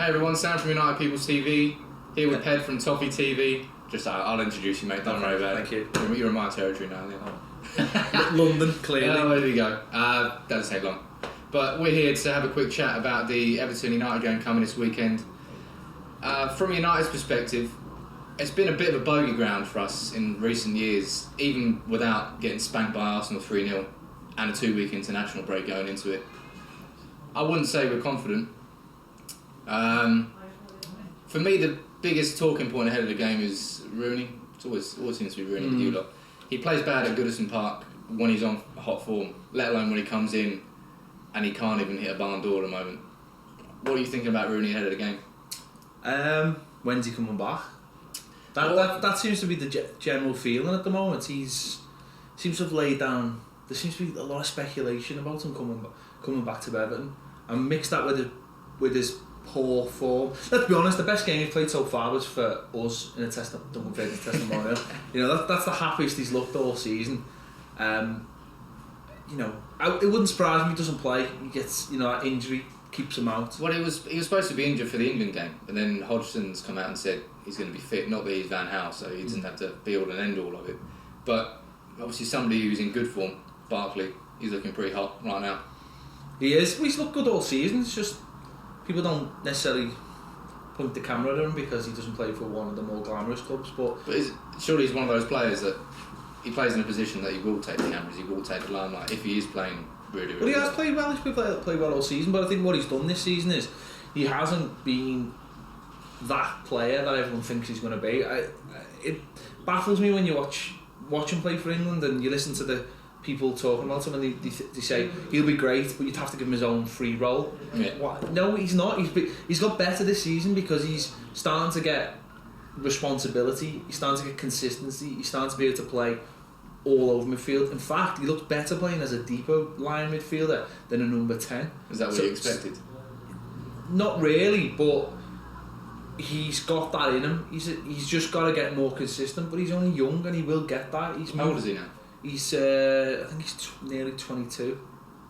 Hey everyone, Sam from United People's TV, here with Ped from Toffee TV. Just I'll introduce you, mate, don't worry about it. Thank you. You're in my territory now. London, clearly. There we go. Doesn't take long. But we're here to have a quick chat about the Everton United game coming this weekend. From United's perspective, it's been a bit of a bogey ground for us in recent years, even without getting spanked by Arsenal 3-0 and a 2-week international break going into it. I wouldn't say we're confident. For me, the biggest talking point ahead of the game is Rooney. It always seems to be Rooney with you lot. He plays bad at Goodison Park when he's on hot form, let alone when he comes in and he can't even hit a barn door at the moment. What are you thinking about Rooney ahead of the game? When's he coming back? That seems to be the general feeling at the moment. Seems to have laid down. There seems to be a lot of speculation about him coming back to Everton, and mix that with his poor form. Let's be honest, the best game he's played so far was for us in a testimonial. You know, that's the happiest he's looked all season. You know, it wouldn't surprise me if he doesn't play. He gets, that injury keeps him out. Well, he was supposed to be injured for the England game, and then Hodgson's come out and said he's going to be fit. Not that he's Van Gaal, so he doesn't have to be all and end all of it. But obviously, somebody who's in good form, Barkley, he's looking pretty hot right now. He is. He's looked good all season. It's just people don't necessarily point the camera at him because he doesn't play for one of the more glamorous clubs. But surely he's one of those players that he plays in a position that he will take the cameras, he will take the limelight if he is playing really, really well. He has well. played well. He's played well all season. But I think what he's done this season is he hasn't been that player that everyone thinks he's going to be. It baffles me when you watch him play for England and you listen to the people talking about him and they say he'll be great, but you'd have to give him his own free role. Yeah. What? No, he's not. He's got better this season because he's starting to get responsibility. He's starting to get consistency. He's starting to be able to play all over midfield. In fact, he looks better playing as a deeper line midfielder than a number 10. Is that what you expected? Not really, but he's got that in him. He's just got to get more consistent, but he's only young and he will get that. How old is he now? He's I think he's nearly 22.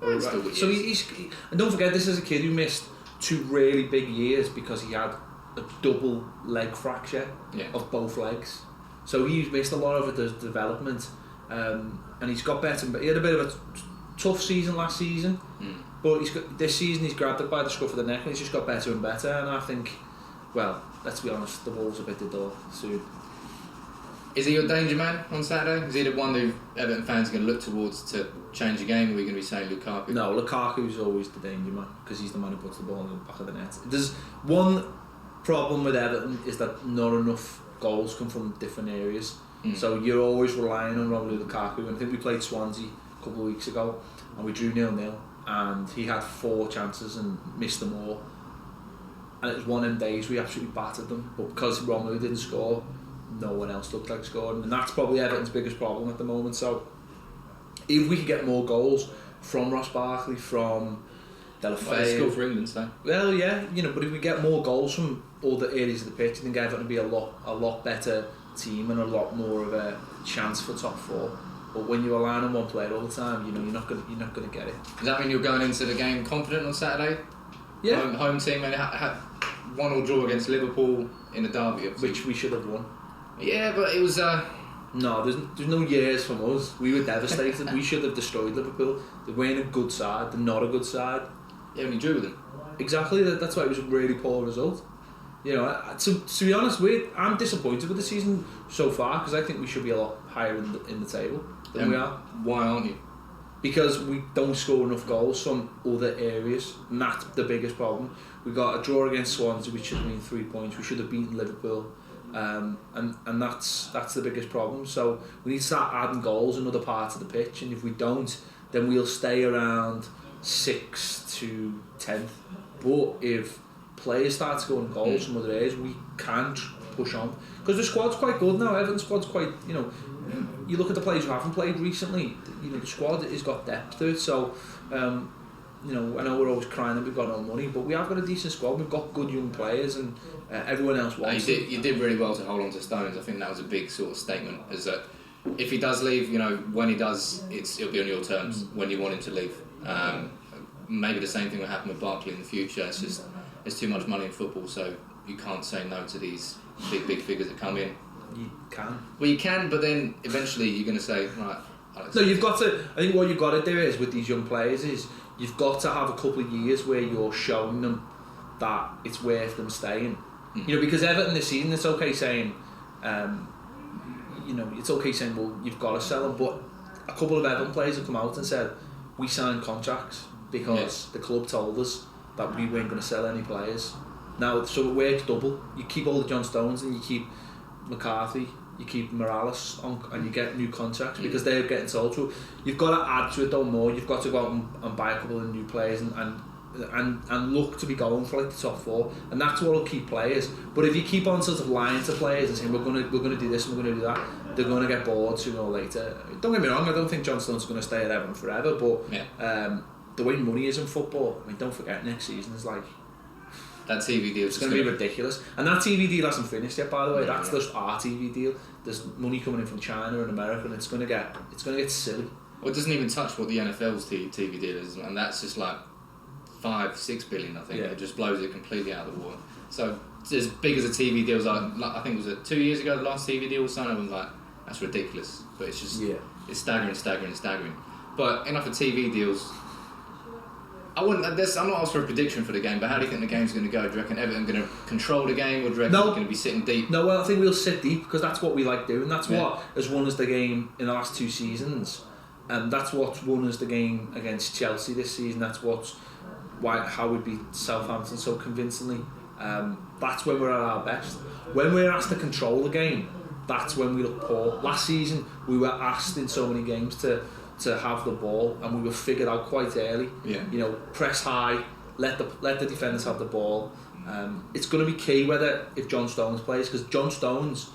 Right. So and don't forget, this is a kid who missed 2 really big years because he had a double leg fracture of both legs. So he's missed a lot of the development, and he's got better. But he had a bit of a tough season last season, but this season he's grabbed it by the scruff of the neck and he's just got better and better. And I think, well, let's be honest, the Wolves will hit the door soon. Is he your danger man on Saturday? Is he the one who Everton fans are going to look towards to change the game, or are we going to be saying Lukaku? No, Lukaku's always the danger man because he's the man who puts the ball in the back of the net. There's one problem with Everton is that not enough goals come from different areas. So you're always relying on Romelu Lukaku. And I think we played Swansea a couple of weeks ago and we drew 0-0 and he had 4 chances and missed them all. And it was one of them days we absolutely battered them. But because Romelu didn't score, no one else looked like scoring, and that's probably Everton's biggest problem at the moment. So if we could get more goals from Ross Barkley, from Delafeu, well, it's good for England, so. Well, yeah, but if we get more goals from all the areas of the pitch, I think Everton would be a lot better team and a lot more of a chance for top 4. But when you're relying on one player all the time, you're not gonna get it. Does that mean you're going into the game confident on Saturday? Yeah. Home team, and had 1-1 draw against Liverpool in the derby, which we should have won. Yeah, but it was. No, there's no years from us. We were devastated. We should have destroyed Liverpool. They weren't a good side. They're not a good side. Yeah, and you drew with them. Exactly. That's why it was a really poor result. To be honest, I'm disappointed with the season so far because I think we should be a lot higher in the table than we are. Why aren't you? Because we don't score enough goals from other areas, and that's the biggest problem. We got a draw against Swansea, which should have been 3 points. We should have beaten Liverpool. And that's the biggest problem. So we need to start adding goals in other parts of the pitch, and if we don't, then we'll stay around 6th to 10th. But if players start scoring goals from other areas, we can push on because the squad's quite good now. Everton's squad's quite, you look at the players who haven't played recently, the squad has got depth to it. So I know we're always crying that we've got no money, but we have got a decent squad. We've got good young players, and everyone else wants. You did really well to hold on to Stones. I think that was a big sort of statement. Is that if he does leave, when he does, it'll be on your terms when you want him to leave. Maybe the same thing will happen with Barkley in the future. It's just there's too much money in football, so you can't say no to these big figures that come in. You can. Well, you can, but then eventually you're going to say, right. No, you've got to. I think what you've got to do is with these young players is you've got to have a couple of years where you're showing them that it's worth them staying. You know, because Everton this season, it's okay saying, it's okay saying, well, you've got to sell them, but a couple of Everton players have come out and said, we signed contracts because the club told us that we weren't going to sell any players. Now, so it works double. You keep all the John Stones and you keep McCarthy, you keep Morales on, and you get new contracts because they're getting sold through. You've got to add to it though more. You've got to go out and buy a couple of new players and look to be going for like the top four, and that's what will keep players. But if you keep on sort of lying to players and saying we're gonna do this and we're gonna do that, they're gonna get bored sooner or later. Don't get me wrong, I don't think John Stone's gonna stay at Everton forever, but the way money is in football, I mean, don't forget next season is like that TV deal. It's going to be ridiculous, and that TV deal hasn't finished yet. By the way, that's just our TV deal. There's money coming in from China and America, and it's going to get silly. Well, it doesn't even touch what the NFL's TV deal is, and that's just like 5-6 billion. I think it just blows it completely out of the water. So it's as big as a TV deal as I think it was 2 years ago. The last TV deal was signed. I was like, that's ridiculous, but it's just it's staggering. But enough of TV deals. I'm not asking for a prediction for the game, but how do you think the game's going to go? Do you reckon Everton going to control the game, or do you reckon they're going to be sitting deep? No, well, I think we'll sit deep because that's what we like doing. That's what has won us the game in the last 2 seasons, and that's what's won us the game against Chelsea this season. That's how we beat Southampton so convincingly. That's when we're at our best. When we're asked to control the game, that's when we look poor. Last season, we were asked in so many games to have the ball, and we were figured out quite early. You know, press high, let the defenders have the ball. It's going to be key if John Stones plays, because John Stones,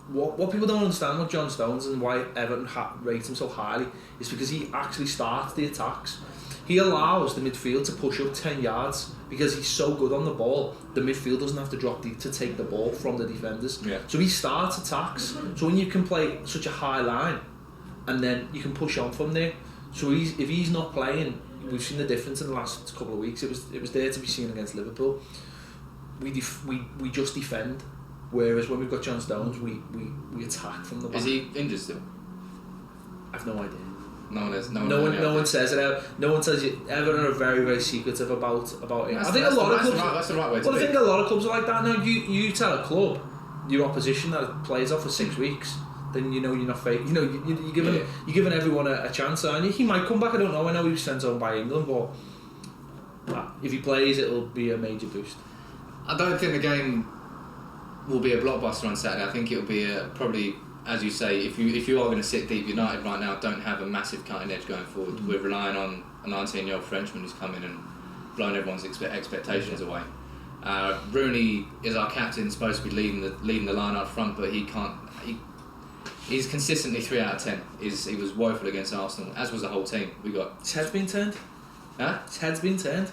what people don't understand with John Stones and why Everton rates him so highly is because he actually starts the attacks. He allows the midfield to push up 10 yards because he's so good on the ball. The midfield doesn't have to drop deep to take the ball from the defenders. So he starts attacks. So when you can play such a high line, and then you can push on from there. So if he's not playing, we've seen the difference in the last couple of weeks. It was there to be seen against Liverpool. We just defend, whereas when we've got John Stones, we attack from the back. Is he injured still? I've no idea. No one says it. No one says it. Everton are very, very secretive about it. I think a lot of clubs. That's the right way to be. I think a lot of clubs are like that now. You tell a club, your opposition that plays off for 6 weeks, then you know you're not fake. You know you're giving everyone a chance, and he might come back. I don't know. I know he was sent home by England, but if he plays, it'll be a major boost. I don't think the game will be a blockbuster on Saturday. I think it'll be probably, as you say, if you are going to sit deep, United right now don't have a massive cutting edge going forward. We're relying on a 19-year-old Frenchman who's come in and blown everyone's expectations away. Rooney is our captain, supposed to be leading the line up front, but he can't. He's consistently 3 out of 10. He was woeful against Arsenal, as was the whole team. His head's been turned. Huh? His head's been turned.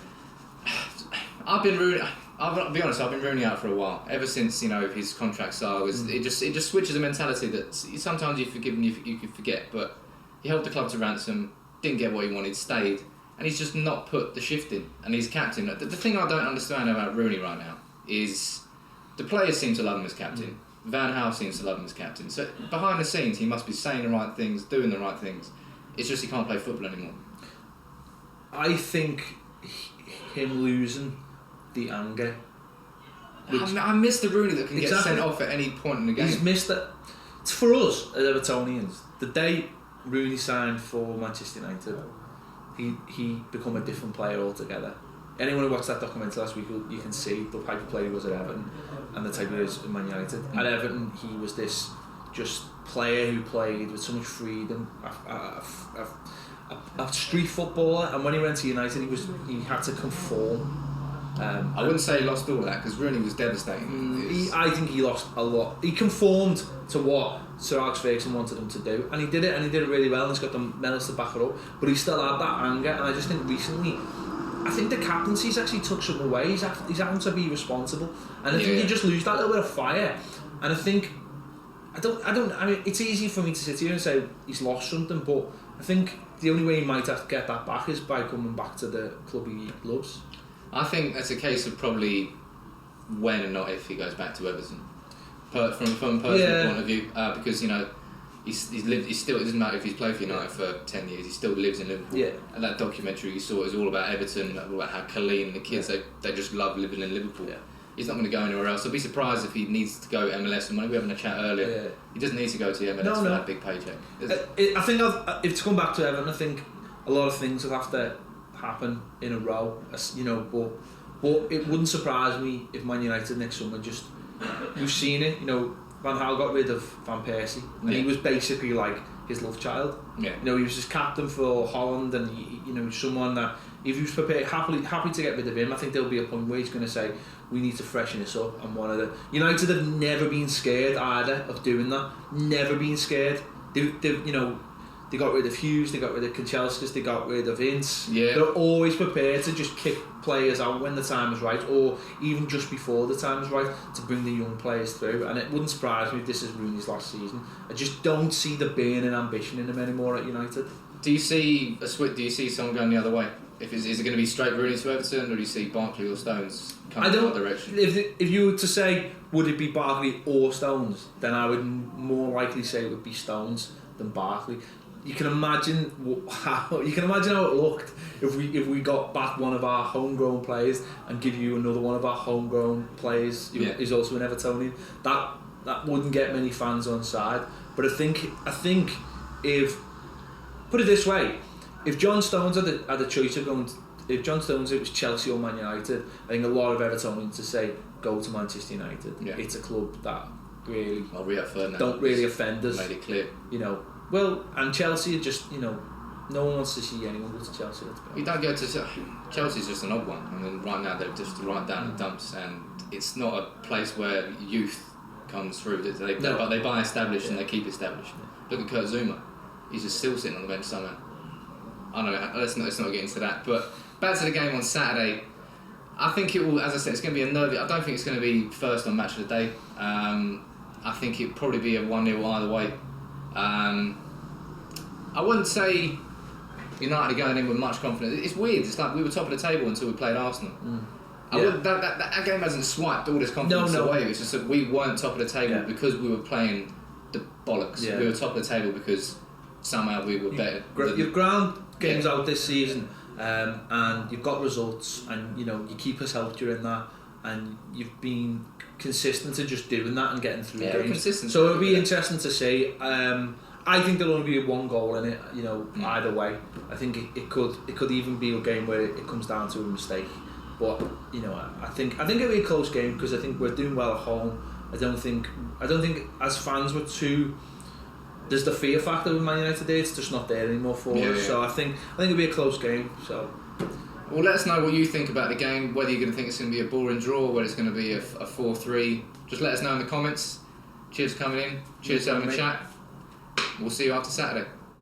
I'll be honest. I've been Rooney out for a while. Ever since his contract saga, it just switches a mentality that sometimes you forgive and you can forget. But he held the club to ransom, didn't get what he wanted, stayed, and he's just not put the shift in. And he's captain. The thing I don't understand about Rooney right now is the players seem to love him as captain. Van Gaal seems to love him as captain. So behind the scenes, he must be saying the right things, doing the right things. It's just he can't play football anymore. I think him losing the anger. I miss the Rooney that can get sent off at any point in the game. He's missed that. For us as Evertonians, the day Rooney signed for Manchester United, he become a different player altogether. Anyone who watched that documentary last week, you can see the type of player he was at Everton and the type he was at Man United. At Everton, he was this just player who played with so much freedom, a street footballer, and when he went to United, he had to conform. I wouldn't say he lost all of that because Rooney was devastating. I think he lost a lot. He conformed to what Sir Alex Ferguson wanted him to do, and he did it really well, and he's got the medals to back it up, but he still had that anger, and I just think recently, I think the captaincy's actually took something away. He's having to be responsible, and I think you just lose that little bit of fire. And I think I mean, it's easy for me to sit here and say he's lost something, but I think the only way he might have to get that back is by coming back to the club he loves. I think that's a case of probably when and not if he goes back to Everton. From a personal point of view, because he's still, it doesn't matter if he's played for United for 10 years, he still lives in Liverpool. Yeah. And that documentary you saw is all about Everton, all about how Colleen and the kids, they just love living in Liverpool. Yeah. He's not going to go anywhere else. I'd be surprised if he needs to go MLS. And when we were having a chat earlier, he doesn't need to go to the MLS for that big paycheck. I think if to come back to Everton, I think a lot of things will have to happen in a row. But it wouldn't surprise me if Man United next summer just, we've seen it. Van Gaal got rid of Van Persie, and he was basically like his love child. Yeah. He was just captain for Holland, and someone that if he was prepared, happy to get rid of him. I think there'll be a point where he's going to say, we need to freshen this up. And one of the United have never been scared either of doing that. Never been scared. They got rid of Hughes, they got rid of Kanchelskis, they got rid of Ince. Yeah. They're always prepared to just kick players out when the time is right, or even just before the time is right, to bring the young players through. And it wouldn't surprise me if this is Rooney's last season. I just don't see the burning ambition in him anymore at United. Do you see someone going the other way? Is it going to be straight Rooney to Everton, or do you see Barkley or Stones coming in that direction? If you were to say, would it be Barkley or Stones, then I would more likely say it would be Stones than Barkley. You can imagine how it looked if we got back one of our homegrown players and give you another one of our homegrown players who's also an Evertonian. That wouldn't get many fans on side. But I think if, put it this way, if John Stones had the choice of going, if John Stones, it was Chelsea or Man United, I think a lot of Evertonians to say go to Manchester United. Yeah. It's a club that really don't really offend us. Made it clear. Well, and Chelsea are just, no one wants to see anyone go to Chelsea. You don't go to Chelsea's just an odd one. I mean, right now they're just right down the dumps, and it's not a place where youth comes through. But they buy established and they keep established. Look at Kurt Zouma; he's just still sitting on the bench somewhere. I don't know. Let's not get into that. But back to the game on Saturday. I think it will. As I said, it's going to be a nervy. I don't think it's going to be first on match of the day. I think it'll probably be a 1-0 either way. I wouldn't say United are going in with much confidence. It's weird. It's like we were top of the table until we played Arsenal. That game hasn't swiped all this confidence away. It's just that we weren't top of the table because we were playing the bollocks. We were top of the table because somehow we were better. You've ground games out this season, and you've got results, and you keep us helped during that, and you've been consistent to just doing that and getting through games. So it'll be interesting to see. I think there'll only be one goal in it, either way. I think it could even be a game where it comes down to a mistake. But I think it'll be a close game because I think we're doing well at home. I don't think as fans we're too. There's the fear factor with Man United today. It's just not there anymore for us. So I think it'll be a close game. So. Well, let us know what you think about the game, whether you're going to think it's going to be a boring draw, whether it's going to be a 4-3. Just let us know in the comments. Cheers for coming in. Cheers for having a chat. We'll see you after Saturday.